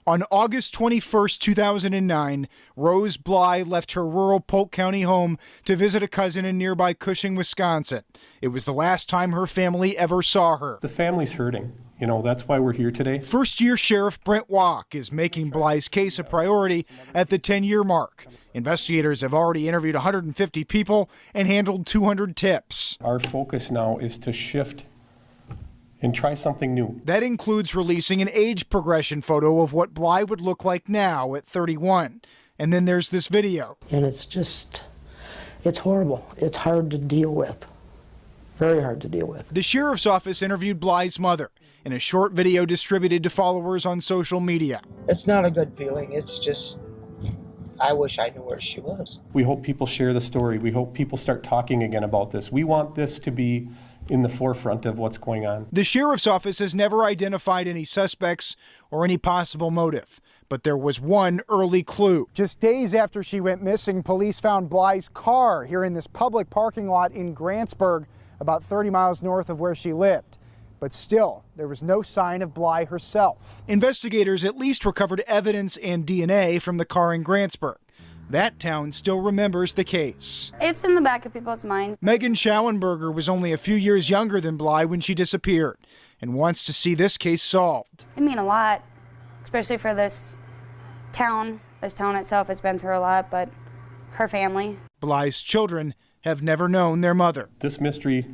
On August 21, 2009, Rose Bly left her rural Polk County home to visit a cousin in nearby Cushing, Wisconsin. It was the last time her family ever saw her. The family's hurting. You know, that's why we're here today. First-year Sheriff Brent Walk is making Bly's case a priority at the 10-year mark. Investigators have already interviewed 150 people and handled 200 tips. Our focus now is to shift and try something new. That includes releasing an age progression photo of what Bly would look like now at 31. And then there's this video. And it's horrible. It's hard to deal with. Very hard to deal with. The sheriff's office interviewed Bly's mother in a short video distributed to followers on social media. It's not a good feeling. It's just, I wish I knew where she was. We hope people share the story. We hope people start talking again about this. We want this to be in the forefront of what's going on. The sheriff's office has never identified any suspects or any possible motive, but there was one early clue. Just days after she went missing, police found Bly's car here in this public parking lot in Grantsburg, about 30 miles north of where she lived. But still, there was no sign of Bly herself. Investigators at least recovered evidence and DNA from the car in Grantsburg. That town still remembers the case. It's in the back of people's minds. Megan Schauenberger was only a few years younger than Bly when she disappeared and wants to see this case solved. It means a lot, especially for this town. This town itself has been through a lot, but her family. Bly's children have never known their mother. This mystery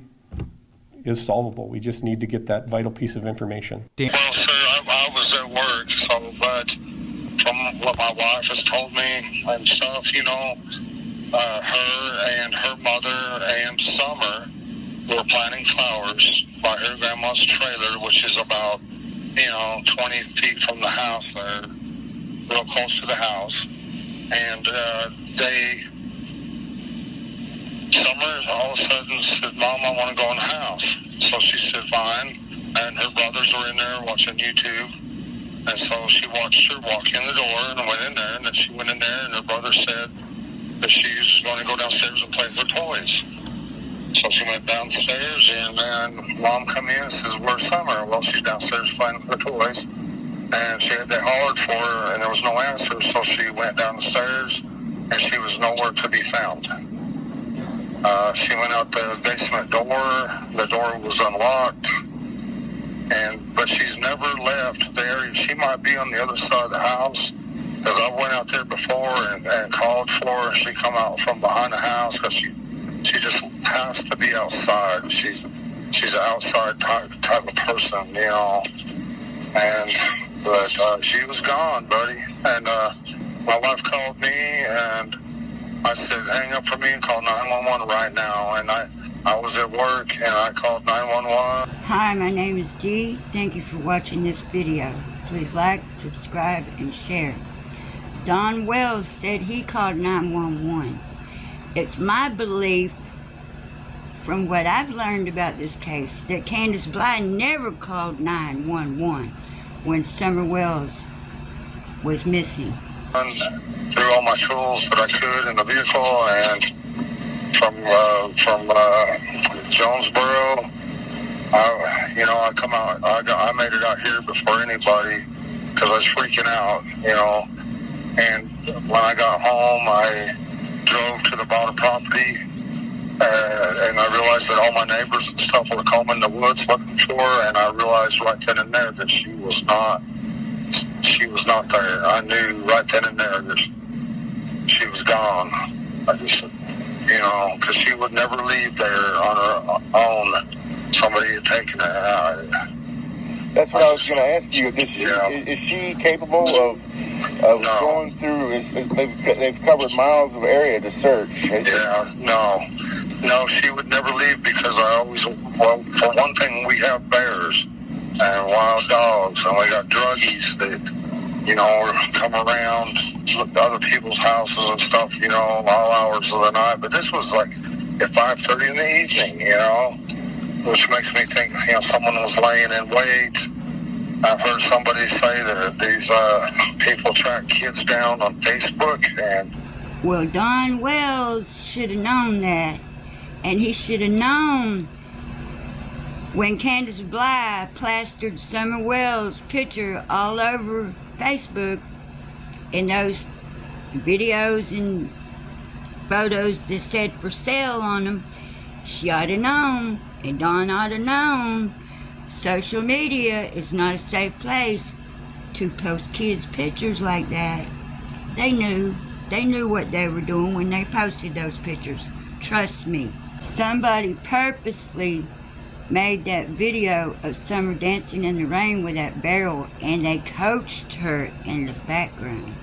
is solvable. We just need to get that vital piece of information. Well, sir, I was at work, but from what my wife has told me and stuff, you know, her and her mother and Summer were planting flowers by her grandma's trailer, which is about, 20 feet from the house there, real close to the house. And Summer all of a sudden said, "Mom, I want to go in the house." So she said, "Fine." And her brothers were in there watching YouTube. And so she watched her walk in the door and went in there. And then she went in there and her brother said that she was going to go downstairs and play with her toys. So she went downstairs and then Mom come in and says, "Where's Summer?" Well, she's downstairs playing with her toys. And they hollered for her and there was no answer. So she went downstairs and she was nowhere to be found. She went out the basement door. The door was unlocked. But she's never left the area. She might be on the other side of the house, because I went out there before and called for her, and she come out from behind the house, because she just has to be outside. She's an outside type of person, But she was gone, buddy. And my wife called me, and I said, "Hang up for me and call 911 right now." And I was at work and I called 911. Hi, my name is Dee. Thank you for watching this video. Please like, subscribe, and share. Don Wells said he called 911. It's my belief, from what I've learned about this case, that Candace Bly never called 911 when Summerwells was missing. I threw all my tools that I could in the vehicle, and from Jonesboro, I come out. I made it out here before anybody because I was freaking out, And when I got home, I drove to the bottom property, and I realized that all my neighbors and stuff were combing the woods looking for her, and I realized right then and there that she was not there. I knew right then and there that she was gone. I just, because she would never leave there on her own. Somebody had taken her out. That's what I was going to ask you. Is she capable of going through? They've covered miles of area to search. No, she would never leave, because for one thing, we have bears and wild dogs, and we got druggies that, come around, look at other people's houses and stuff, all hours of the night. But this was like at 5:30 in the evening, which makes me think, someone was laying in wait. I've heard somebody say that these people track kids down on Facebook. Well, Don Wells should have known that, and he should have known When Candace Bly plastered Summerwells' picture all over Facebook, and those videos and photos that said for sale on them, she ought to known, and Dawn ought to known, social media is not a safe place to post kids' pictures like that. They knew what they were doing when they posted those pictures. Trust me. Somebody purposely made that video of Summer dancing in the rain with that barrel, and they coached her in the background.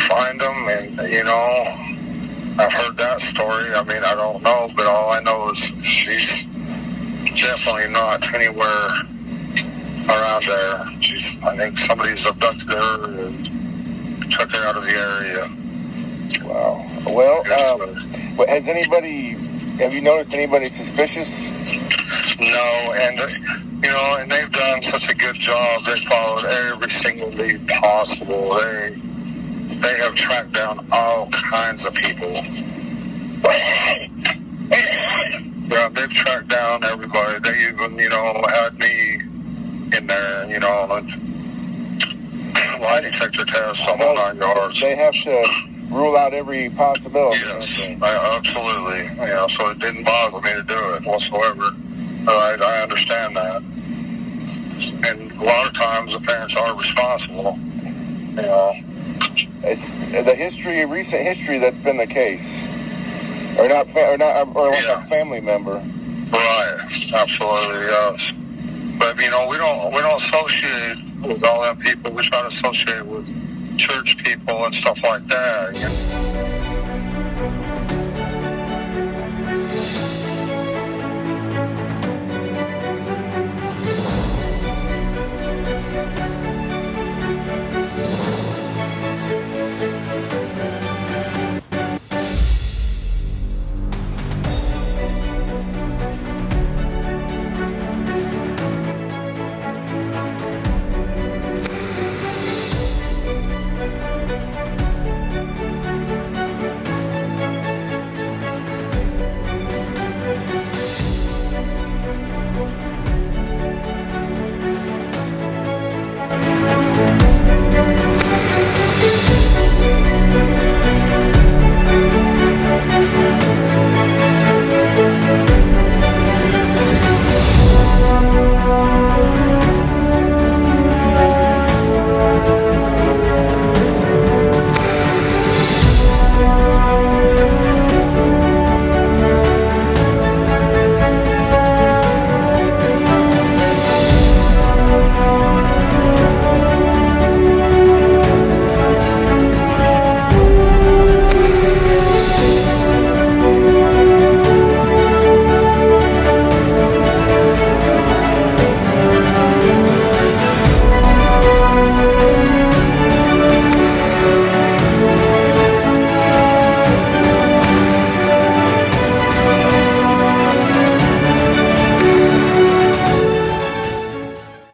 Find them, and I've heard that story. I mean, I don't know, but all I know is she's definitely not anywhere around there. I think somebody's abducted her and took her out of the area. Wow. Well, have you noticed anybody suspicious? No, and and they've done such a good job. They followed every single lead possible. They have tracked down all kinds of people. Yeah, they've tracked down everybody. They even, had me in there, lie detector test, something on 9 yards. They have to rule out every possibility. Yes, absolutely. So it didn't bother me to do it whatsoever. I understand that. And a lot of times the parents are responsible, It's the recent history that's been the case, or like a family member. Right, absolutely, yes. But we don't associate with all them people. We try to associate with church people and stuff like that.